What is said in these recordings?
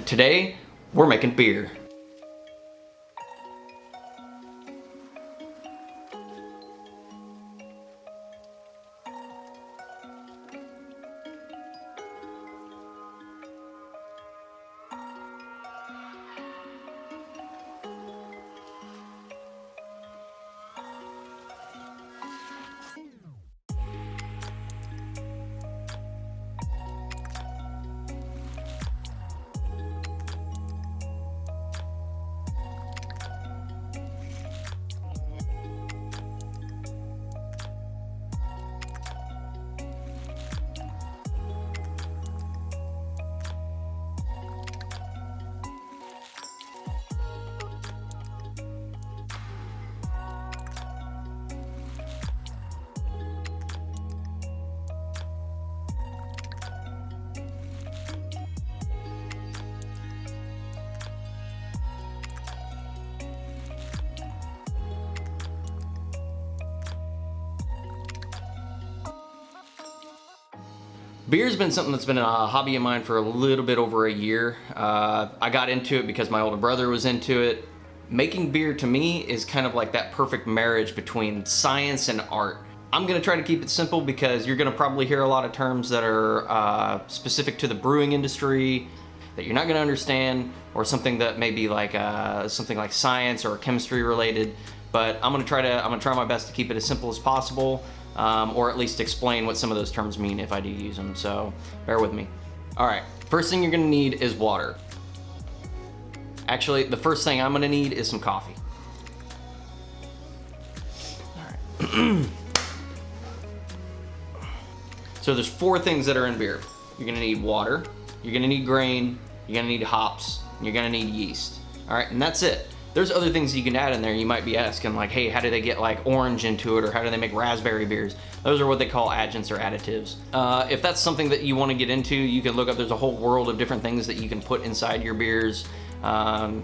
and today we're making beer. Beer's been something that's been a hobby of mine for a little bit over a year. I got into it because my older brother was into it. Making beer to me is kind of like that perfect marriage between science and art. I'm gonna try to keep it simple because you're gonna probably hear a lot of terms that are specific to the brewing industry that you're not gonna understand, or something that may be like something like science or chemistry related. But I'm gonna try my best to keep it as simple as possible. Or at least explain what some of those terms mean if I do use them, so bear with me. All right, first thing you're gonna need is water. Actually, the first thing I'm gonna need is some coffee. All right. So there's 4 things that are in beer. You're gonna need water, you're gonna need grain, you're gonna need hops, and you're gonna need yeast. All right, and that's it. There's other things you can add in there. You might be asking like, hey, how do they get like orange into it, or how do they make raspberry beers? Those are what they call adjuncts or additives. If that's something that you want to get into, you can look up, there's a whole world of different things that you can put inside your beers that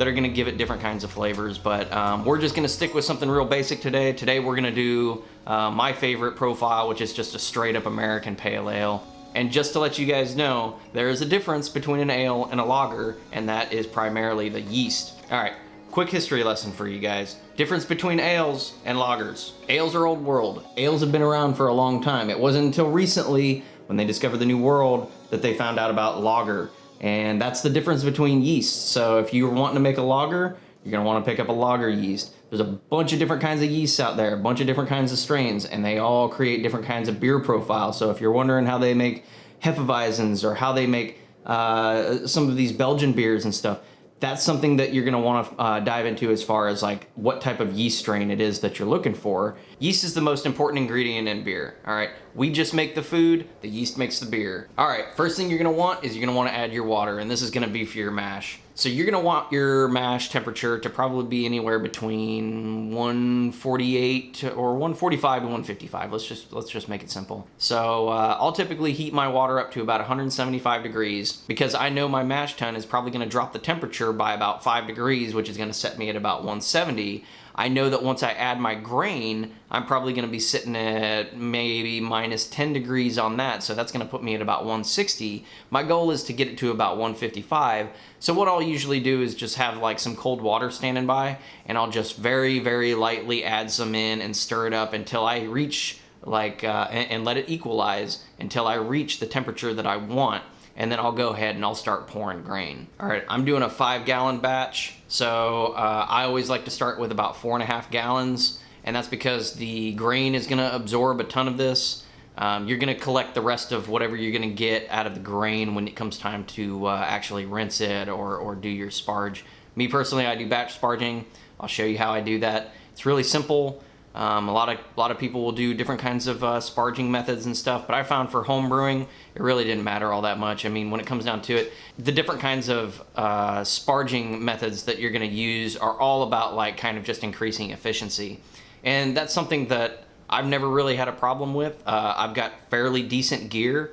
are gonna give it different kinds of flavors, but we're just gonna stick with something real basic today. Today we're gonna do my favorite profile, which is just a straight up American pale ale. And just to let you guys know, there is a difference between an ale and a lager, and that is primarily the yeast. All right, quick history lesson for you guys. Difference between ales and lagers. Ales are old world. Ales have been around for a long time. It wasn't until recently, when they discovered the New World, that they found out about lager. And that's the difference between yeast. So if you're wanting to make a lager, you're gonna wanna pick up a lager yeast. There's a bunch of different kinds of yeasts out there, a bunch of different kinds of strains, and they all create different kinds of beer profiles. So if you're wondering how they make Hefeweizens or how they make some of these Belgian beers and stuff, that's something that you're gonna wanna dive into as far as like what type of yeast strain it is that you're looking for. Yeast is the most important ingredient in beer, all right? We just make the food, the yeast makes the beer. All right, first thing you're gonna want is you're gonna wanna add your water, and this is gonna be for your mash. So you're gonna want your mash temperature to probably be anywhere between 148 or 145 to 155. Let's just make it simple. So I'll typically heat my water up to about 175 degrees because I know my mash tun is probably gonna drop the temperature by about 5 degrees, which is gonna set me at about 170. I know that once I add my grain, I'm probably gonna be sitting at maybe minus 10 degrees on that, so that's gonna put me at about 160. My goal is to get it to about 155, so what I'll usually do is just have like some cold water standing by, and I'll just very, very lightly add some in and stir it up until I reach like, and let it equalize until I reach the temperature that I want. And then I'll go ahead and I'll start pouring grain. All right, I'm doing a 5-gallon batch, so I always like to start with about 4.5 gallons, and that's because the grain is gonna absorb a ton of this. You're gonna collect the rest of whatever you're gonna get out of the grain when it comes time to actually rinse it or do your sparge. Me personally, I do batch sparging. I'll show you how I do that. It's really simple. A lot of people will do different kinds of sparging methods and stuff, but I found for home brewing, it really didn't matter all that much. I mean, when it comes down to it, the different kinds of sparging methods that you're gonna use are all about like kind of just increasing efficiency. And that's something that I've never really had a problem with. I've got fairly decent gear,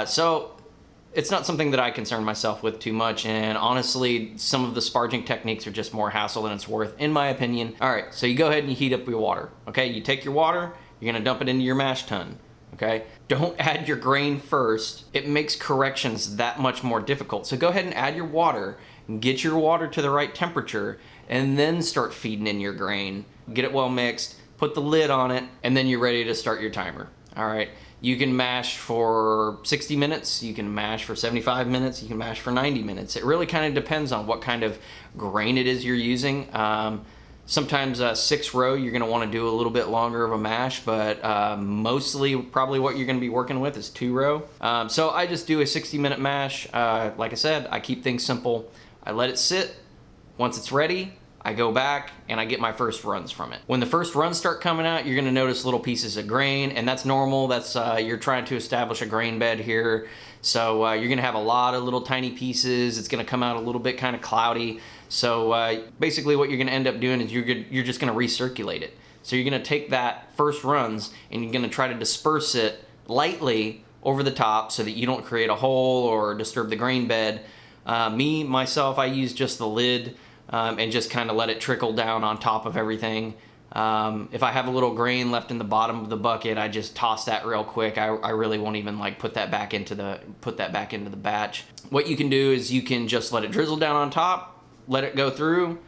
so it's not something that I concern myself with too much, and honestly, some of the sparging techniques are just more hassle than it's worth, in my opinion. All right, so you go ahead and you heat up your water, okay? You take your water, you're gonna dump it into your mash tun. okay? Don't add your grain first. It makes corrections that much more difficult. So go ahead and add your water, get your water to the right temperature, and then start feeding in your grain. Get it well mixed, put the lid on it, and then you're ready to start your timer. All right, you can mash for 60 minutes, you can mash for 75 minutes, you can mash for 90 minutes. It really kind of depends on what kind of grain it is you're using. Sometimes 6-row, you're gonna wanna do a little bit longer of a mash, but mostly probably what you're gonna be working with is 2-row. So I just do a 60-minute mash. Like I said, I keep things simple. I let it sit. Once it's ready, I go back and I get my first runs from it. When the first runs start coming out, you're gonna notice little pieces of grain, and that's normal. That's you're trying to establish a grain bed here. So you're gonna have a lot of little tiny pieces. It's gonna come out a little bit kind of cloudy. So basically what you're gonna end up doing is you're just gonna recirculate it. So you're gonna take that first runs and you're gonna try to disperse it lightly over the top so that you don't create a hole or disturb the grain bed. Myself, I use just the lid and just kind of let it trickle down on top of everything. If I have a little grain left in the bottom of the bucket, I just toss that real quick. I really won't even like put that back into the batch. What you can do is you can just let it drizzle down on top, let it go through,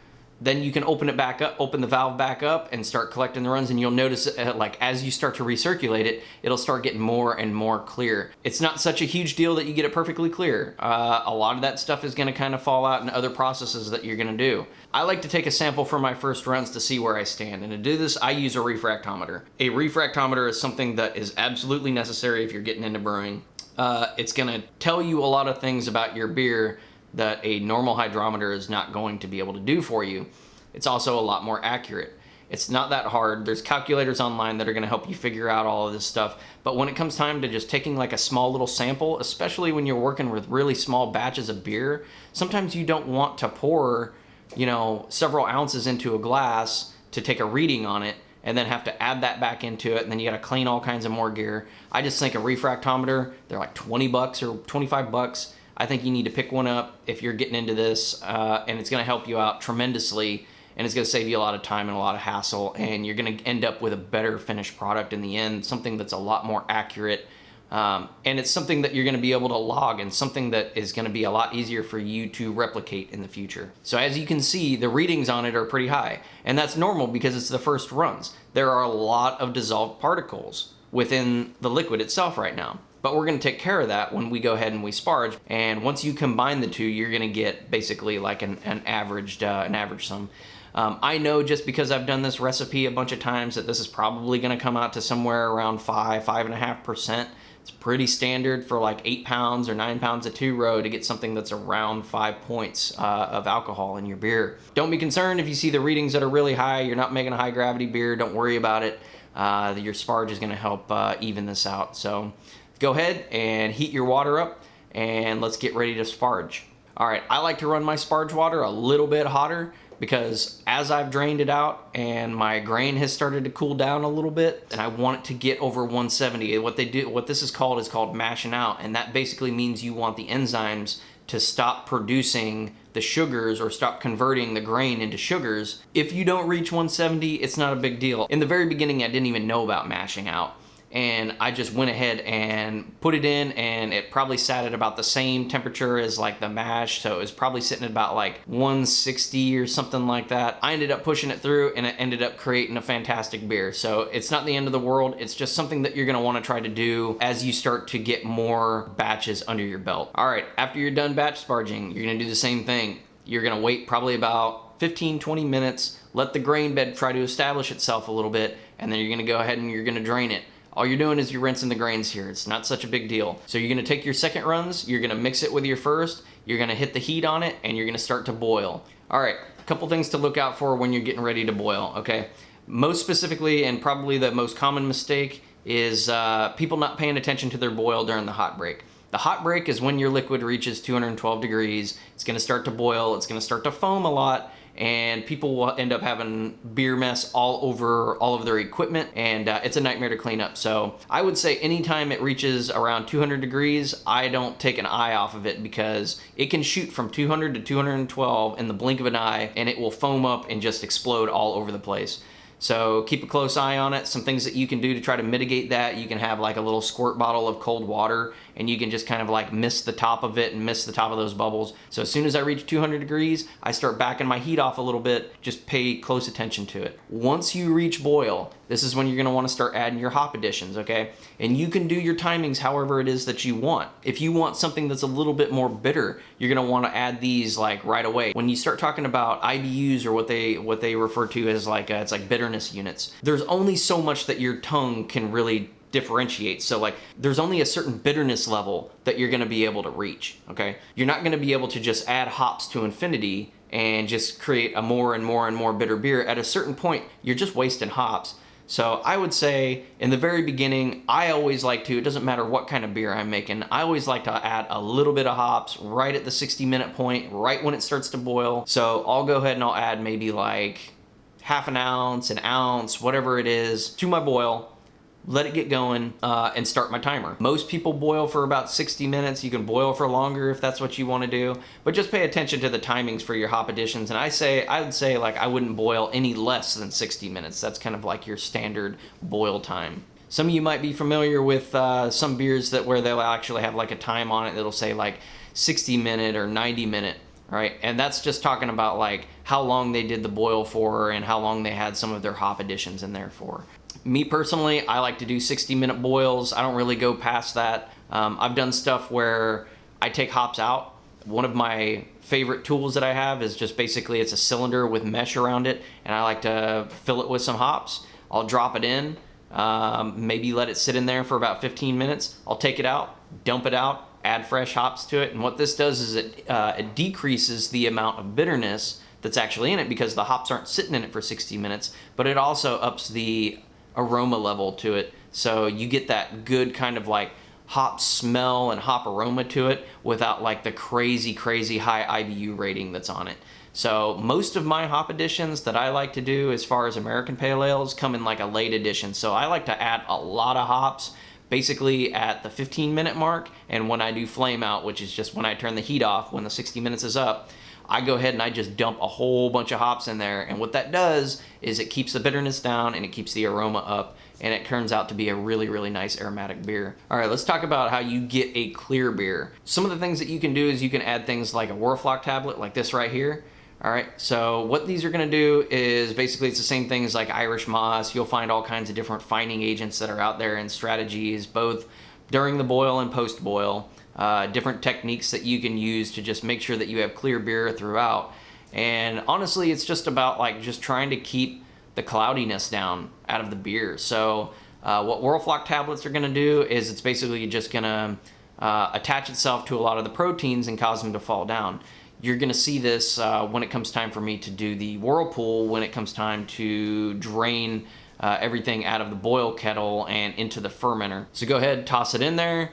then you can open it back up, open the valve back up and start collecting the runs, and you'll notice like as you start to recirculate it, it'll start getting more and more clear. It's not such a huge deal that you get it perfectly clear. A lot of that stuff is gonna kind of fall out in other processes that you're gonna do. I like to take a sample for my first runs to see where I stand, and to do this, I use a refractometer. A refractometer is something that is absolutely necessary if you're getting into brewing. It's gonna tell you a lot of things about your beer that a normal hydrometer is not going to be able to do for you. It's also a lot more accurate. It's not that hard. There's calculators online that are gonna help you figure out all of this stuff. But when it comes time to just taking like a small little sample, especially when you're working with really small batches of beer, sometimes you don't want to pour, you know, several ounces into a glass to take a reading on it and then have to add that back into it, and then you gotta clean all kinds of more gear. I just think a refractometer, they're like 20 bucks or 25 bucks. I think you need to pick one up if you're getting into this, and it's gonna help you out tremendously, and it's gonna save you a lot of time and a lot of hassle, and you're gonna end up with a better finished product in the end, something that's a lot more accurate, and it's something that you're gonna be able to log, and something that is gonna be a lot easier for you to replicate in the future. So as you can see, the readings on it are pretty high, and that's normal because it's the first runs. There are a lot of dissolved particles within the liquid itself right now. But we're gonna take care of that when we go ahead and we sparge. And once you combine the two, you're gonna get basically like an average sum. I know just because I've done this recipe a bunch of times that this is probably gonna come out to somewhere around 5.5%. It's pretty standard for like 8 pounds or 9 pounds of 2-row to get something that's around 5 points of alcohol in your beer. Don't be concerned if you see the readings that are really high. You're not making a high gravity beer. Don't worry about it. Your sparge is gonna help even this out. So go ahead and heat your water up and let's get ready to sparge. All right, I like to run my sparge water a little bit hotter because as I've drained it out and my grain has started to cool down a little bit and I want it to get over 170, what this is called mashing out, and that basically means you want the enzymes to stop producing the sugars or stop converting the grain into sugars. If you don't reach 170, it's not a big deal. In the very beginning, I didn't even know about mashing out, and I just went ahead and put it in, and it probably sat at about the same temperature as like the mash, so it was probably sitting at about like 160 or something like that. I ended up pushing it through and it ended up creating a fantastic beer. So it's not the end of the world. It's just something that you're gonna wanna try to do as you start to get more batches under your belt. All right, after you're done batch sparging, you're gonna do the same thing. You're gonna wait probably about 15-20 minutes, let the grain bed try to establish itself a little bit, and then you're gonna go ahead and you're gonna drain it. All you're doing is you're rinsing the grains here. It's not such a big deal. So you're gonna take your second runs, you're gonna mix it with your first, you're gonna hit the heat on it, and you're gonna start to boil. All right, a couple things to look out for when you're getting ready to boil, okay? Most specifically, and probably the most common mistake, is people not paying attention to their boil during the hot break. The hot break is when your liquid reaches 212 degrees. It's gonna start to boil, it's gonna start to foam a lot, and people will end up having beer mess all over their equipment, and it's a nightmare to clean up. So I would say anytime it reaches around 200 degrees, I don't take an eye off of it, because it can shoot from 200 to 212 in the blink of an eye, and it will foam up and just explode all over the place. So keep a close eye on it. Some things that you can do to try to mitigate that, you can have like a little squirt bottle of cold water, and you can just kind of like mist the top of it and mist the top of those bubbles. So as soon as I reach 200 degrees, I start backing my heat off a little bit. Just pay close attention to it. Once you reach boil, this is when you're gonna wanna start adding your hop additions, okay? And you can do your timings however it is that you want. If you want something that's a little bit more bitter, you're gonna wanna add these like right away. When you start talking about IBUs, or what they refer to as like, it's like bitterness units, there's only so much that your tongue can really differentiate. So like there's only a certain bitterness level that you're going to be able to reach, okay? You're not going to be able to just add hops to infinity and just create a more and more and more bitter beer. At a certain point, you're just wasting hops. So I would say in the very beginning, I always like to, it doesn't matter what kind of beer I'm making, I always like to add a little bit of hops right at the 60-minute point, right when it starts to boil. So I'll go ahead and I'll add maybe like half an ounce, whatever it is, to my boil. Let it get going, and start my timer. Most people boil for about 60 minutes. You can boil for longer if that's what you want to do, but just pay attention to the timings for your hop additions. And I would say like I wouldn't boil any less than 60 minutes. That's kind of like your standard boil time. Some of you might be familiar with some beers where they'll actually have like a time on it that'll say like 60-minute or 90-minute. Right, and that's just talking about like how long they did the boil for and how long they had some of their hop additions in there for. Me personally, I like to do 60-minute boils. I don't really go past that. I've done stuff where I take hops out. One of my favorite tools that I have is just basically it's a cylinder with mesh around it, and I like to fill it with some hops. I'll drop it in, maybe let it sit in there for about 15 minutes. I'll take it out, dump it out, add fresh hops to it, and what this does is it decreases the amount of bitterness that's actually in it because the hops aren't sitting in it for 60 minutes, but it also ups the aroma level to it, so you get that good kind of like hop smell and hop aroma to it without like the crazy high IBU rating that's on it. So most of my hop additions that I like to do as far as American Pale Ales come in like a late addition, so I like to add a lot of hops basically at the 15-minute mark, and when I do flame out, which is just when I turn the heat off, when the 60 minutes is up, I go ahead and I just dump a whole bunch of hops in there, and what that does is it keeps the bitterness down and it keeps the aroma up, and it turns out to be a really nice aromatic beer. All right, let's talk about how you get a clear beer. Some of the things that you can do is you can add things like a Whirlfloc tablet like this right here. All right, so what these are gonna do is basically it's the same thing as like Irish moss. You'll find all kinds of different fining agents that are out there and strategies, both during the boil and post-boil. Different techniques that you can use to just make sure that you have clear beer throughout. And honestly, it's just about like just trying to keep the cloudiness down out of the beer. So what Whirlfloc tablets are gonna do is it's basically just gonna attach itself to a lot of the proteins and cause them to fall down. You're gonna see this when it comes time for me to do the whirlpool, when it comes time to drain everything out of the boil kettle and into the fermenter. So go ahead, toss it in there.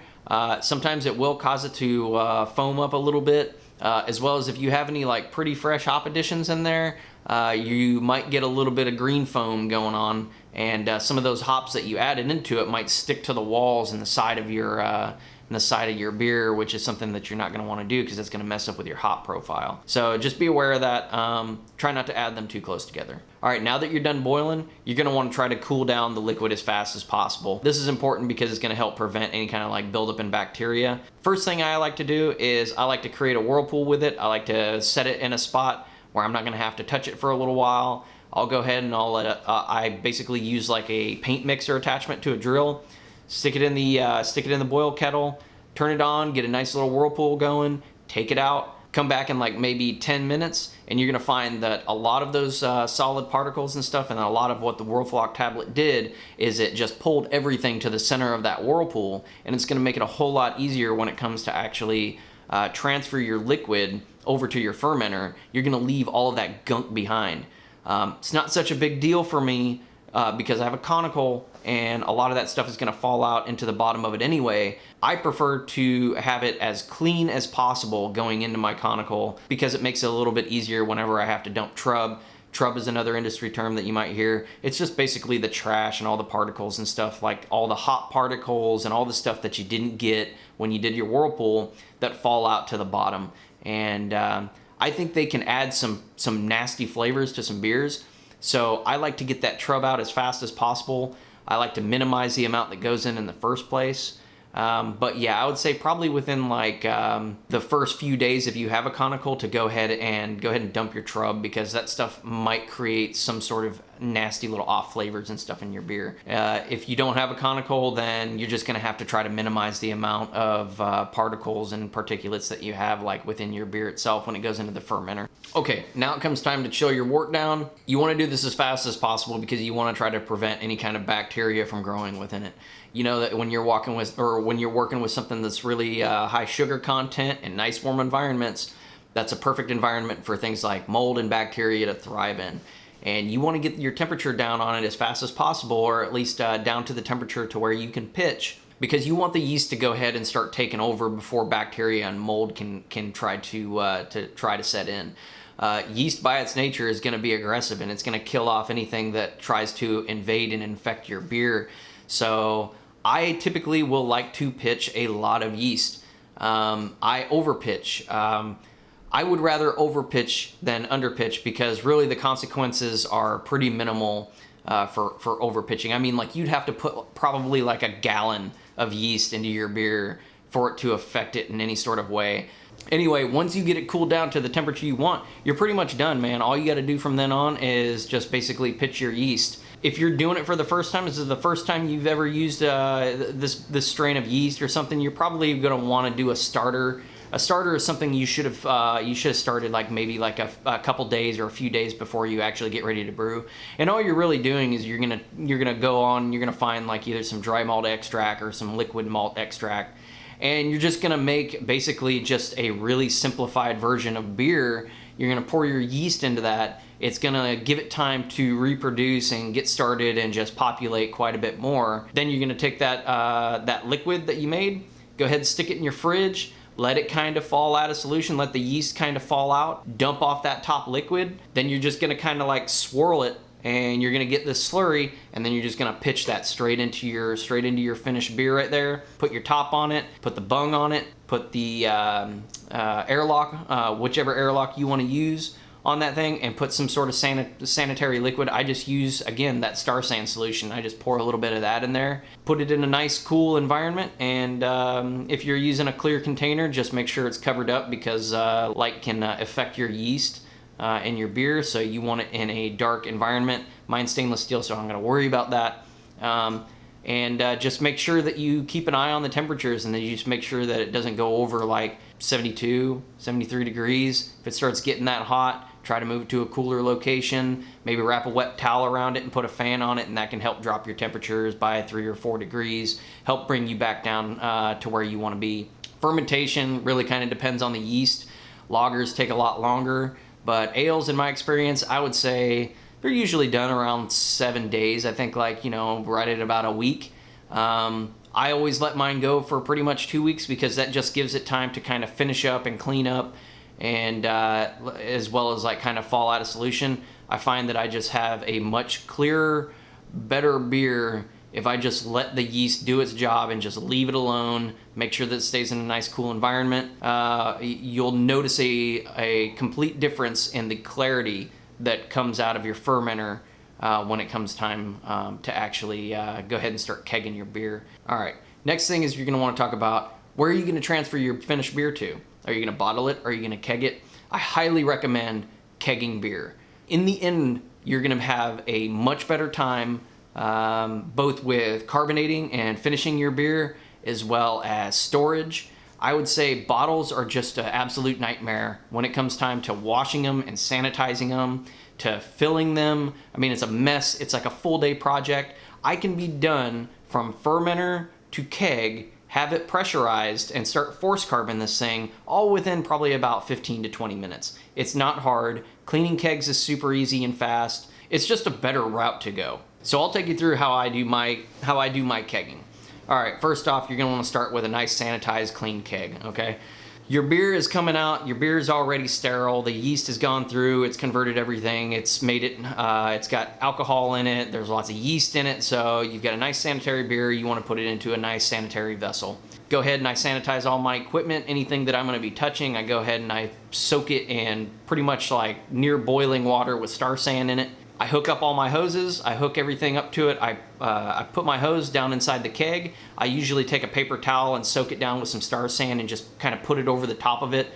Sometimes it will cause it to foam up a little bit, as well as if you have any like pretty fresh hop additions in there, you might get a little bit of green foam going on, and some of those hops that you added into it might stick to the walls and the side of your beer, which is something that you're not going to want to do because it's going to mess up with your hop profile. So just be aware of that. Try not to add them too close together. All right, now that you're done boiling, you're going to want to try to cool down the liquid as fast as possible. This is important because it's going to help prevent any kind of like buildup in bacteria. First thing I like to do is I like to create a whirlpool with it. I like to set it in a spot where I'm not going to have to touch it for a little while. I'll go ahead and I'll let it, I basically use like a paint mixer attachment to a drill. Stick it in the boil kettle, turn it on, get a nice little whirlpool going, take it out, come back in like maybe 10 minutes, and you're gonna find that a lot of those solid particles and stuff, and a lot of what the Whirlfloc tablet did is it just pulled everything to the center of that whirlpool, and it's gonna make it a whole lot easier when it comes to actually transfer your liquid over to your fermenter. You're gonna leave all of that gunk behind. It's not such a big deal for me because I have a conical and a lot of that stuff is going to fall out into the bottom of it anyway. I prefer to have it as clean as possible going into my conical because it makes it a little bit easier whenever I have to dump trub. Trub is another industry term that you might hear. It's just basically the trash and all the particles and stuff, like all the hot particles and all the stuff that you didn't get when you did your whirlpool that fall out to the bottom. And I think they can add some nasty flavors to some beers. So I like to get that trub out as fast as possible. I like to minimize the amount that goes in the first place. But yeah, I would say probably within like the first few days, if you have a conical, to go ahead and dump your trub, because that stuff might create some sort of nasty little off flavors and stuff in your beer. If you don't have a conical, then you're just gonna have to try to minimize the amount of particles and particulates that you have like within your beer itself when it goes into the fermenter. Okay, now it comes time to chill your wort down. You want to do this as fast as possible because you want to try to prevent any kind of bacteria from growing within it. You know that when you're working with something that's really high sugar content and nice warm environments, that's a perfect environment for things like mold and bacteria to thrive in. And you want to get your temperature down on it as fast as possible, or at least down to the temperature to where you can pitch, because you want the yeast to go ahead and start taking over before bacteria and mold can try to set in. Yeast by its nature is going to be aggressive, and it's going to kill off anything that tries to invade and infect your beer. So I typically will like to pitch a lot of yeast. I overpitch. I would rather overpitch than underpitch, because really the consequences are pretty minimal for overpitching. I mean, like, you'd have to put probably like a gallon of yeast into your beer for it to affect it in any sort of way. Anyway, once you get it cooled down to the temperature you want, you're pretty much done, man. All you got to do from then on is just basically pitch your yeast. If you're doing it for the first time, this is the first time you've ever used this strain of yeast or something, you're probably going to want to do a starter. A starter is something you should have started like maybe like a couple days or a few days before you actually get ready to brew. And all you're really doing is you're gonna find like either some dry malt extract or some liquid malt extract, and you're just gonna make basically just a really simplified version of beer. You're gonna pour your yeast into that. It's gonna give it time to reproduce and get started and just populate quite a bit more. Then you're gonna take that liquid that you made, go ahead and stick it in your fridge. Let it kind of fall out of solution, let the yeast kind of fall out, dump off that top liquid. Then you're just gonna kind of like swirl it, and you're gonna get this slurry, and then you're just gonna pitch that straight into your finished beer right there. Put your top on it, put the bung on it, put the airlock, whichever airlock you wanna use on that thing, and put some sort of sanitary liquid. I just use, again, that Star San solution. I just pour a little bit of that in there, put it in a nice cool environment, and if you're using a clear container, just make sure it's covered up, because light can affect your yeast in your beer, so you want it in a dark environment. Mine's stainless steel, so I'm gonna worry about that. And just make sure that you keep an eye on the temperatures, and then you just make sure that it doesn't go over like 72, 73 degrees. If it starts getting that hot, try to move it to a cooler location, maybe wrap a wet towel around it and put a fan on it, and that can help drop your temperatures by 3 or 4 degrees, help bring you back down to where you want to be. Fermentation really kind of depends on the yeast. Lagers take a lot longer, but ales, in my experience, I would say they're usually done around 7 days. I think, like, right at about a week. I always let mine go for pretty much 2 weeks, because that just gives it time to kind of finish up and clean up, and as well as like kind of fall out of solution. I find that I just have a much clearer, better beer if I just let the yeast do its job and just leave it alone, make sure that it stays in a nice cool environment. You'll notice a complete difference in the clarity that comes out of your fermenter when it comes time to actually go ahead and start kegging your beer. All right, next thing is you're gonna wanna talk about, where are you gonna transfer your finished beer to? Are you gonna bottle it? Are you gonna keg it? I highly recommend kegging beer. In the end, you're gonna have a much better time both with carbonating and finishing your beer, as well as storage. I would say bottles are just an absolute nightmare when it comes time to washing them and sanitizing them, to filling them. I mean, it's a mess. It's like a full day project. I can be done from fermenter to keg, have it pressurized, and start force carbon this thing all within probably about 15 to 20 minutes. It's not hard. Cleaning kegs is super easy and fast. It's just a better route to go. So I'll take you through how I do my kegging. All right, first off, you're gonna wanna start with a nice sanitized, clean keg, okay? Your beer is coming out, your beer is already sterile, the yeast has gone through, it's converted everything, it's made it, it's got alcohol in it, there's lots of yeast in it, so you've got a nice sanitary beer, you wanna put it into a nice sanitary vessel. Go ahead and I sanitize all my equipment, anything that I'm gonna be touching, I go ahead and I soak it in pretty much like near boiling water with Star San in it. I hook up all my hoses, I hook everything up to it, I put my hose down inside the keg. I usually take a paper towel and soak it down with some Star Sand and just kind of put it over the top of it.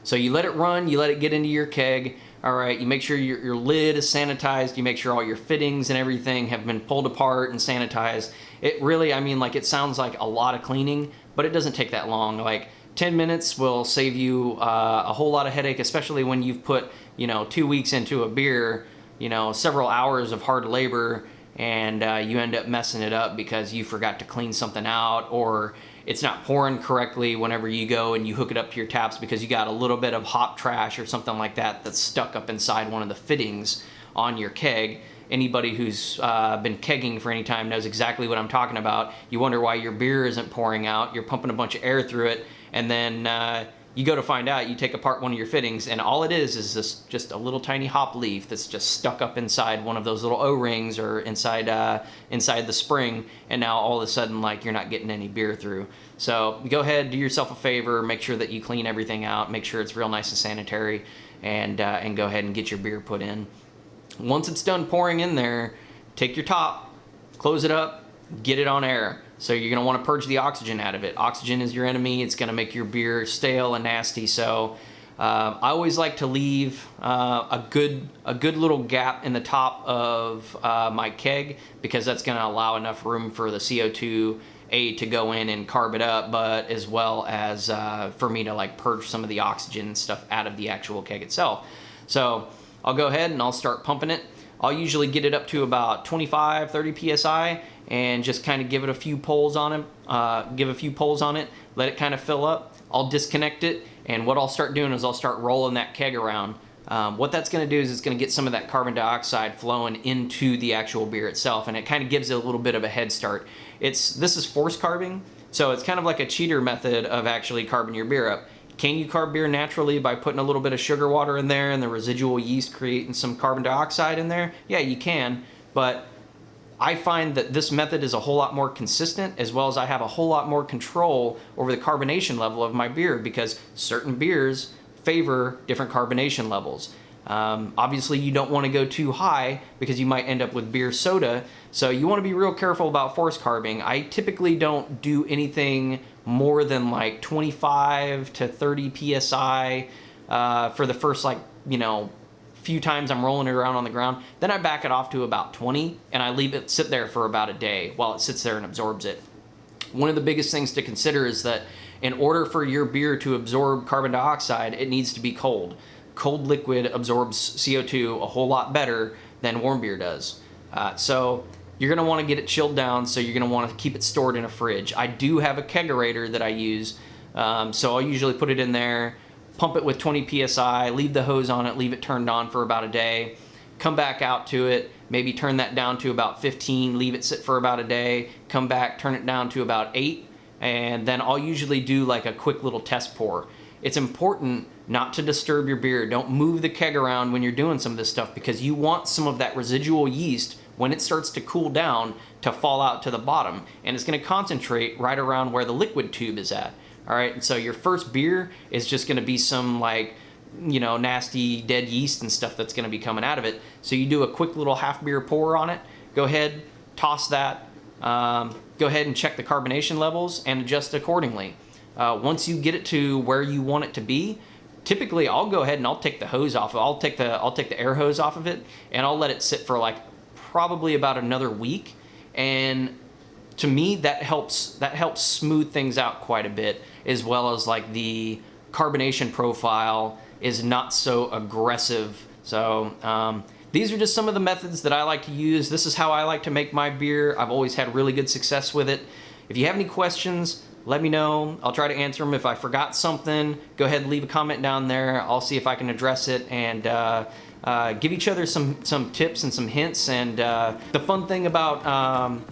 So you let it run, you let it get into your keg, all right, you make sure your lid is sanitized, you make sure all your fittings and everything have been pulled apart and sanitized. It really, I mean, like, it sounds like a lot of cleaning, but it doesn't take that long. Like 10 minutes will save you a whole lot of headache, especially when you've put, you know, 2 weeks into a beer, you know, several hours of hard labor, and you end up messing it up because you forgot to clean something out, or it's not pouring correctly whenever you go and you hook it up to your taps because you got a little bit of hop trash or something like that that's stuck up inside one of the fittings on your keg. Anybody who's been kegging for any time knows exactly what I'm talking about. You wonder why your beer isn't pouring out, you're pumping a bunch of air through it, and then you go to find out, you take apart one of your fittings, and all it is this just a little tiny hop leaf that's just stuck up inside one of those little O-rings or inside the spring, and now all of a sudden, like, you're not getting any beer through. So go ahead, do yourself a favor, make sure that you clean everything out, make sure it's real nice and sanitary, and go ahead and get your beer put in. Once it's done pouring in there, take your top, close it up, get it on air. So you're going to want to purge the oxygen out of it. Oxygen is your enemy. It's going to make your beer stale and nasty. So I always like to leave a good little gap in the top of my keg, because that's going to allow enough room for the CO2 to go in and carb it up, but as well as for me to like purge some of the oxygen and stuff out of the actual keg itself. So I'll go ahead and I'll start pumping it. I'll usually get it up to about 25, 30 psi and just kind of give it a few pulls on it, let it kind of fill up. I'll disconnect it, and what I'll start doing is I'll start rolling that keg around. What that's going to do is it's going to get some of that carbon dioxide flowing into the actual beer itself, and it kind of gives it a little bit of a head start. This is forced carbing, so it's kind of like a cheater method of actually carbing your beer up. Can you carb beer naturally by putting a little bit of sugar water in there and the residual yeast creating some carbon dioxide in there? Yeah, you can, but I find that this method is a whole lot more consistent, as well as I have a whole lot more control over the carbonation level of my beer, because certain beers favor different carbonation levels. Obviously you don't want to go too high because you might end up with beer soda, so you want to be real careful about forced carbing. I typically don't do anything more than like 25 to 30 psi for the first, like, you know, few times I'm rolling it around on the ground. Then I back it off to about 20 and I leave it sit there for about a day while it sits there and absorbs it. One of the biggest things to consider is that in order for your beer to absorb carbon dioxide, it needs to be cold. Cold liquid absorbs CO2 a whole lot better than warm beer does. So you're going to want to get it chilled down, so you're going to want to keep it stored in a fridge. I do have a kegerator that I use, so I'll usually put it in there, pump it with 20 psi, leave the hose on it, leave it turned on for about a day, come back out to it, maybe turn that down to about 15, leave it sit for about a day, come back, turn it down to about 8, and then I'll usually do like a quick little test pour. It's important not to disturb your beer. Don't move the keg around when you're doing some of this stuff, because you want some of that residual yeast, when it starts to cool down, to fall out to the bottom, and it's going to concentrate right around where the liquid tube is at. All right, and so your first beer is just going to be some, like, you know, nasty dead yeast and stuff that's going to be coming out of it. So you do a quick little half beer pour on it, go ahead, toss that, go ahead and check the carbonation levels and adjust accordingly. Once you get it to where you want it to be, typically I'll go ahead and I'll take the hose off. I'll take the air hose off of it, and I'll let it sit for like probably about another week. And to me, that helps smooth things out quite a bit, as well as like the carbonation profile is not so aggressive. So these are just some of the methods that I like to use. This is how I like to make my beer. I've always had really good success with it. If you have any questions, let me know. I'll try to answer them. If I forgot something, go ahead and leave a comment down there. I'll see if I can address it, and give each other some tips and some hints. And the fun thing about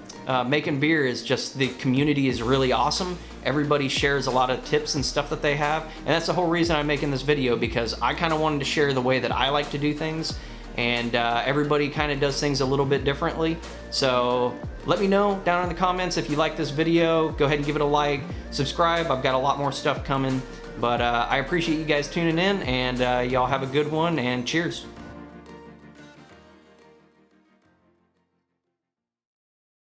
making beer is just the community is really awesome. Everybody shares a lot of tips and stuff that they have, and that's the whole reason I'm making this video, because I kind of wanted to share the way that I like to do things, and everybody kind of does things a little bit differently. So let me know down in the comments if you like this video. Go ahead and give it a like, subscribe. I've got a lot more stuff coming, but I appreciate you guys tuning in, and y'all have a good one, and cheers.